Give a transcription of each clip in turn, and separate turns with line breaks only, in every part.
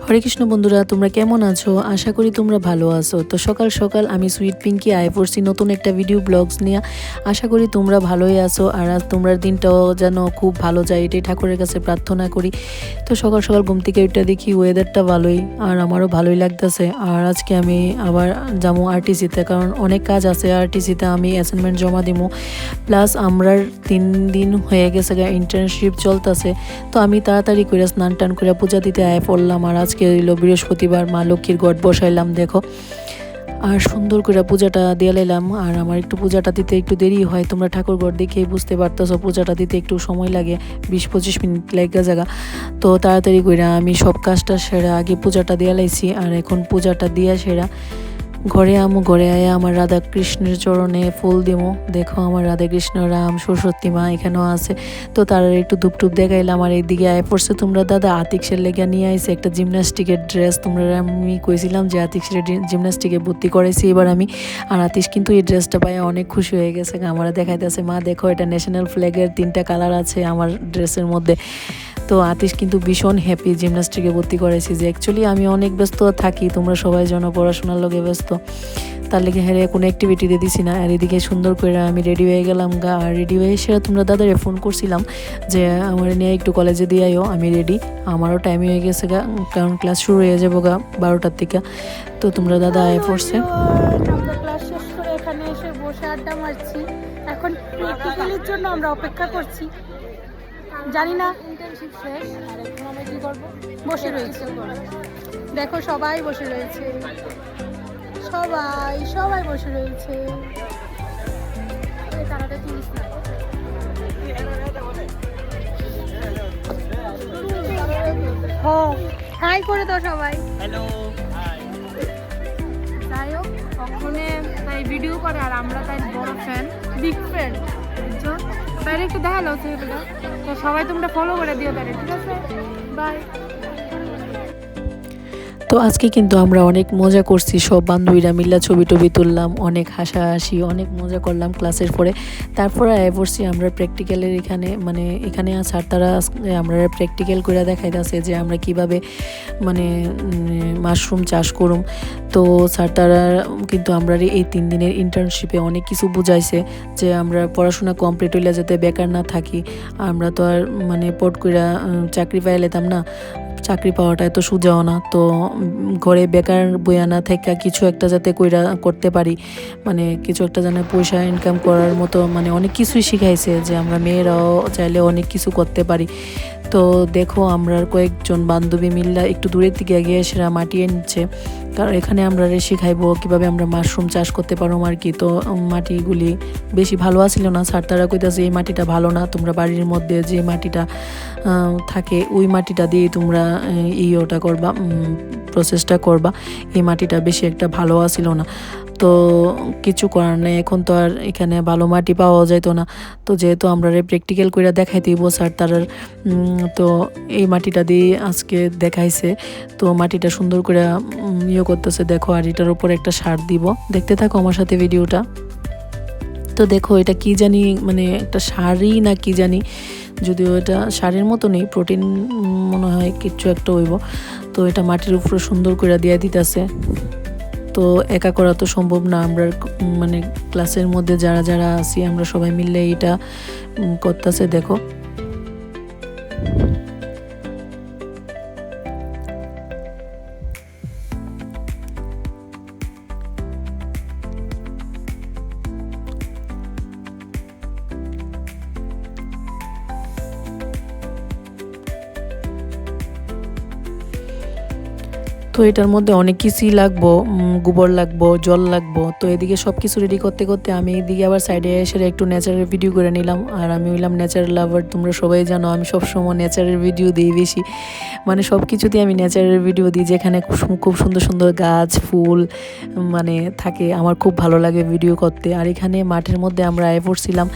হরে কৃষ্ণ বন্ধুরা, তোমরা কেমন আছো? আশা করি তোমরা ভালো আছো। তো সকাল সকাল আমি সুইট পিঙ্কি আয় পড়ছি নতুন একটা ভিডিও ব্লগস নিয়ে। আশা করি তোমরা ভালোই আছো আর আজ তোমরা দিনটাও যেন খুব ভালো যায় এটাই ঠাকুরের কাছে প্রার্থনা করি। তো সকাল সকাল ঘুম থেকে ওইটা দেখি ওয়েদারটা ভালোই আর আমারও ভালোই লাগতেছে। আর আজকে আমি আবার যাবো আরটিসিতে, কারণ অনেক কাজ আছে আরটিসিতে, আমি অ্যাসাইনমেন্ট জমা দিব। প্লাস আমরার 3 দিন হয়ে গেছে ইন্টার্নশিপ চলতেছে। তো আমি তাড়াতাড়ি করে স্নান টান করে পূজা দিতে আয় পড়লাম। আর আজকে হইল বৃহস্পতিবার, মা লক্ষ্মীর ঘট বসাইলাম দেখো। আর সুন্দর করে পূজাটা দিয়ে লাইলাম। আর আমার একটু পূজাটা দিতে একটু দেরি হয়, তোমরা ঠাকুর ঘর দেখেই বুঝতে পারতেছো পূজাটা দিতে একটু সময় লাগে, 20-25 মিনিট লাগে জায়গা। তো তাড়াতাড়ি করে আমি সব কাজটা সেরা আগে পূজাটা দিয়ে লাইছি। আর এখন পূজাটা দিয়া সেরা ঘরে ঘরে আয়া আমার রাধা কৃষ্ণের চরণে ফুল দেবো। দেখো আমার রাধা কৃষ্ণ, রাম, সরস্বতী মা এখানেও আছে। তো তারা একটু ধূপ দেখাইলাম। আর এইদিকে আয় পড়ছে তোমরা দাদা আতিকসের লেগে নিয়ে আইছে একটা জিমনাস্টিকের ড্রেস। তোমরা আমি কইছিলাম যে আতিকসের জিমনাস্টিকে ভর্তি করেছি এবার আমি। আর আতিশ কিন্তু এই ড্রেসটা পাই অনেক খুশি হয়ে গেছে। আমার দেখাইতেছে মা দেখো এটা ন্যাশনাল ফ্ল্যাগের 3টা কালার আছে আমার ড্রেসের মধ্যে। তো আতিশ কিন্তু ভীষণ হ্যাপি জিমনাস্টিকে ভর্তি করেছি। যে অ্যাকচুয়ালি আমি অনেক ব্যস্ত থাকি, তোমরা সবাই যেন পড়াশোনার লগে ব্যস্ত, তার লেগে হেরে কোনো অ্যাক্টিভিটি দিয়ে দিছি না। আর এদিকে সুন্দর করে আমি রেডি হয়ে গেলাম আর রেডি হয়ে এসে তোমরা দাদারে ফোন করছিলাম যে আমার নিয়ে একটু কলেজে দিয়ে আইও, আমি রেডি, আমারও টাইম হয়ে গেছে কারণ ক্লাস শুরু হয়ে যাবো 12টার থেকে। তো তোমরা দাদা আয় পড়ছে।
আমরা ক্লাস শেষ করে এখানে এসে বসে আড্ডা মারছি। এখন প্র্যাকটিক্যালের জন্য আমরা অপেক্ষা করছি। জানি না ইন্টার্নশিপ শেষ আর এখন আমরা কি করবো, বসে রয়েছে। দেখো সবাই বসে রয়েছে, সবাই বসে রয়েছে। তারাটা তুলিস না, হাই করে দাও সবাই।
হ্যালো,
যাই হোক ওখানে তাই ভিডিও করে আর আমরা তাই বড় ফ্যান, বিগ ফ্যান। বুঝছো, তাই একটু দেখালো ছেলেটা। তো সবাই তোমরা ফলো করে দিও তাই, ঠিক আছে? বাই।
তো আজকে কিন্তু আমরা অনেক মজা করছি, সব বান্ধবীরা মিল্লা ছবি টবি তুললাম, অনেক হাসাহাসি, অনেক মজা করলাম ক্লাসের পরে। তারপরে আয় পড়ছি আমরা প্র্যাকটিক্যালের এখানে, মানে এখানে স্যার তারা আমরা প্র্যাকটিক্যাল করে দেখাইতেছে যে আমরা কিভাবে মানে মাশরুম চাষ করুম। তো স্যার তারা কিন্তু আমরা এই 3 দিনের ইন্টার্নশিপে অনেক কিছু বুঝাইছে যে আমরা পড়াশোনা কমপ্লিট হইলে যাতে বেকার না থাকি। আমরা তো আর মানে পট করে চাকরি পাই লেতাম না, চাকরি পাওয়াটা এত সোজাও না। তো ঘরে বেকার বইয়া না থেকে কিছু একটা যাতে করতে পারি, মানে কিছু একটা যেন পয়সা ইনকাম করার মতো, মানে অনেক কিছুই শিখাইছে যে আমরা মেয়েরাও চাইলে অনেক কিছু করতে পারি। তো দেখো আমরা কয়েকজন বান্ধবী মিল্লা একটু দূরের দিকে গিয়ে সেরা মাটিয়ে নিচ্ছে, কারণ এখানে আমরা শিখাইবো কীভাবে আমরা মাশরুম চাষ করতে পারো আর কি। তো মাটিগুলি বেশি ভালো আসছিল না, স্যার তারা কইতাছে এই মাটিটা ভালো না, তোমরা বাড়ির মধ্যে যে মাটিটা থাকে ওই মাটিটা দিয়ে তোমরা ওটা করবা, প্রসেসটা করবা। এই মাটিটা বেশি একটা ভালো আসছিল না। তো কিছু করার নেই, এখন তো আর এখানে ভালো মাটি পাওয়া যাইতো না। তো যেহেতু আমরা প্র্যাকটিক্যাল করে দেখাইতেইব স্যার তারার, তো এই মাটিটা দিয়ে আজকে দেখাইছে। তো মাটিটা সুন্দর করে করতেছে দেখো। আর এটার উপর একটা সার দিব, দেখতে থাকো আমার সাথে ভিডিওটা। তো দেখো এটা কি জানি, মানে একটা সারই না কি জানি, যদিও এটা সারের মতো নেই, প্রোটিন মনে হয় কিছু একটা হইব। তো এটা মাটির উপরে সুন্দর করে দিয়ে দিতেছে। তো একা করা তো সম্ভব না, আমরা মানে ক্লাসের মধ্যে যারা যারা আছি আমরা সবাই মিলে এটা করতেছে দেখো। তো এটার মধ্যে অনেক কিছুই লাগবো, গোবর লাগবো, জল লাগবো। তো এদিকে সব কিছু রেডি করতে করতে আমি এদিকে আবার সাইডে এসে একটু নেচারের ভিডিও করে নিলাম। আর আমি হইলাম নেচারের লাভার, তোমরা সবাই জানো আমি সবসময় নেচারের ভিডিও দিই বেশি, মানে সব কিছুতেই আমি নেচারের ভিডিও দিই। যেখানে খুব সুন্দর সুন্দর গাছ ফুল মানে থাকে, আমার খুব ভালো লাগে ভিডিও করতে। আর এখানে মাঠের মধ্যে আমরা আয় পড়ছিলাম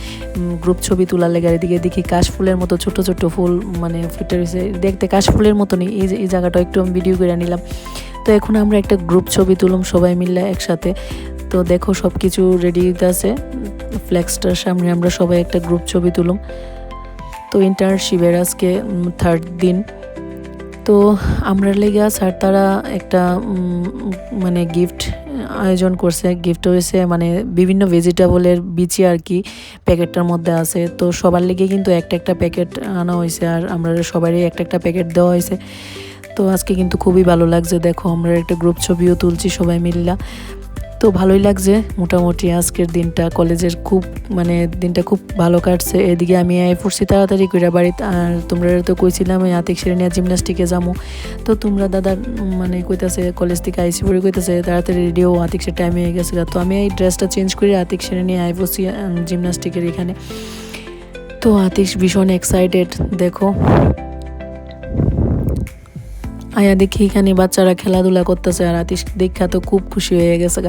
গ্রুপ ছবি তোলার লেগে। এদিকে দেখি কাশফুলের মতো ছোট ছোট ফুল মানে ফুটে রয়েছে, দেখতে কাশফুলের মতনই। এই জায়গাটা একটু আমি ভিডিও করে নিলাম। তো এখন আমরা একটা গ্রুপ ছবি তুললাম সবাই মিলে একসাথে। তো দেখো সব কিছু রেডি আছে, ফ্লেক্সটার সামনে আমরা সবাই একটা গ্রুপ ছবি তুললাম। তো ইন্টার্নশিপের আজকে 3rd দিন। তো আমরা লেগে স্যার তারা একটা মানে গিফট আয়োজন করছে। গিফট হয়েছে মানে বিভিন্ন ভেজিটেবলের বিচি আর কি প্যাকেটটার মধ্যে আছে। তো সবার লেগে কিন্তু একটা একটা প্যাকেট আনা হয়েছে আর আমরা সবারই একটা একটা প্যাকেট দেওয়া হয়েছে। তো আজকে কিন্তু খুবই ভালো লাগছে, দেখো আমরা একটা গ্রুপ ছবিও তুলছি সবাই মিল্লা। তো ভালোই লাগছে মোটামুটি আজকের দিনটা, কলেজের খুব মানে দিনটা খুব ভালো কাটছে। এদিকে আমি পড়ছি তাড়াতাড়ি করে বাড়িতে, আর তোমরা তো কইছিলাম আমি আতিক সেরে নিয়ে জিমনাস্টিকে যাবো। তো তোমরা দাদার মানে কইতাছে কলেজ থেকে আইসি পরে কইতাছে তাড়াতাড়ি রেডিও আতিক সে টাইম হয়ে গেছে। তো আমি এই ড্রেসটা চেঞ্জ করে আতিক সেরে নিয়ে পড়ছি জিমনাস্টিকের এখানে। তো আতিক ভীষণ এক্সাইটেড, দেখো আয়া দেখি এখানে বাচ্চারা খেলাধুলা করতেছে আর আতিশ দেখা তো খুব খুশি হয়ে গেছে।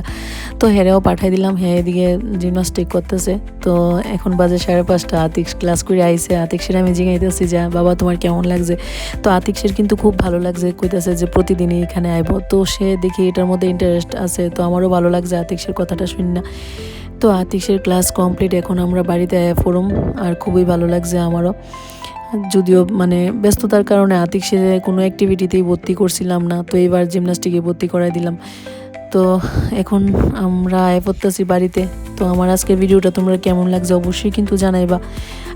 তো হেরেও পাঠাই দিলাম, হ্যাঁ এদিকে জিমনাস্টিক করতেছে। তো এখন বাজে 5:30, আতিক ক্লাস করে আইসে। আতিকসের আমি জিগাইতেছি যে বাবা তোমার কেমন লাগছে। তো আতিকসের কিন্তু খুব ভালো লাগছে, কইতেছে যে প্রতিদিনই এখানে আইব। তো সে দেখি এটার মধ্যে ইন্টারেস্ট আছে। তো আমারও ভালো লাগছে আতিকসের কথাটা শুনি না। তো আতিকসের ক্লাস কমপ্লিট, এখন আমরা বাড়িতে ফোরম আর খুবই ভালো লাগছে আমারও। যদিও মানে ব্যস্ততার কারণে আতিক সে কোনো অ্যাক্টিভিটিতেই ভর্তি করছিলাম না, তো এবার জিমনাস্টিকে ভর্তি করাই দিলাম। তো এখন আমরা পড়তেছি বাড়িতে। তো আমার আজকের ভিডিওটা তোমরা কেমন লাগছে অবশ্যই কিন্তু জানাইবা।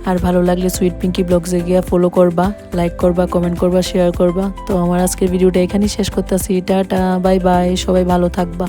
আর ভালো লাগলে সুইট পিঙ্কি ব্লগসে গিয়ে ফলো করবা, লাইক করবা, কমেন্ট করবা, শেয়ার করবা। তো আমার আজকের ভিডিওটা এখানেই শেষ করতেছি। টাটা, বাই বাই, সবাই ভালো থাকবা।